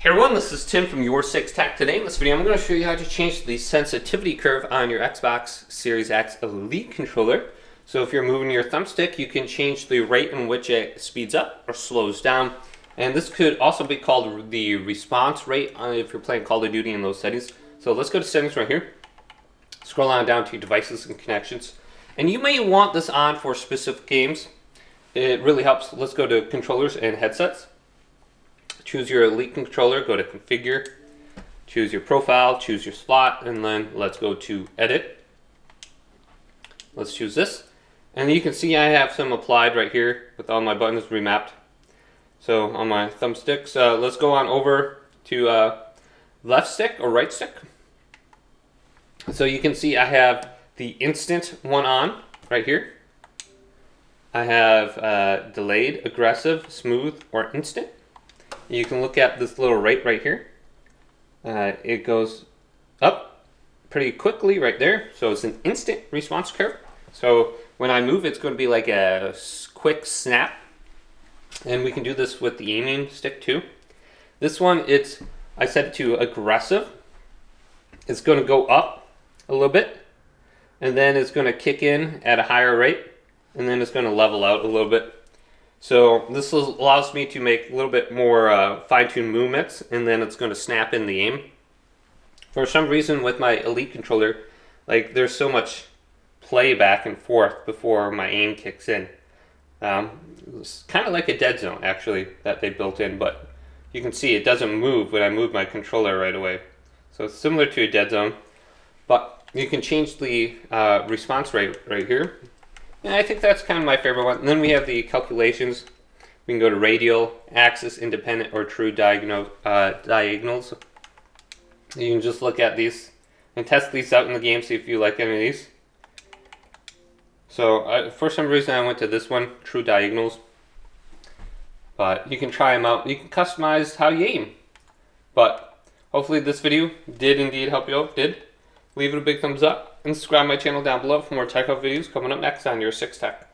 Hey everyone, this is Tim from Your 6 Tech. Today in this video I'm going to show you how to change the sensitivity curve on your Xbox Series X Elite controller. So if you're moving your thumbstick, you can change the rate in which it speeds up or slows down. And this could also be called the response rate if you're playing Call of Duty in those settings. So let's go to settings right here. Scroll on down to devices and connections. And you may want this on for specific games. It really helps. Let's go to controllers and headsets. Choose your Elite controller, go to configure, choose your profile, choose your slot, and then let's go to edit. Let's choose this. And you can see I have some applied right here with all my buttons remapped. So on my thumbsticks, let's go on over to left stick or right stick. So you can see I have the instant one on right here. I have delayed, aggressive, smooth, or instant. You can look at this little rate right here. It goes up pretty quickly right there. So it's an instant response curve. So when I move, it's going to be like a quick snap. And we can do this with the aiming stick too. This one, I set it to aggressive. It's going to go up a little bit. And then it's going to kick in at a higher rate. And then it's going to level out a little bit. So this allows me to make a little bit more fine-tuned movements, and then it's going to snap in the aim. For some reason with my Elite controller, like there's so much play back and forth before my aim kicks in. It's kind of like a dead zone actually that they built in, but you can see it doesn't move when I move my controller right away. So it's similar to a dead zone, but you can change the response rate right here. And I think that's kind of my favorite one. And then we have the calculations. We can go to radial, axis, independent, or true diagonals. You can just look at these and test these out in the game, see if you like any of these. So for some reason I went to this one, true diagonals. But you can try them out. You can customize how you aim. But hopefully this video did indeed help you out. Leave it a big thumbs up and subscribe to my channel down below for more tech videos coming up next on Your 6 Tech.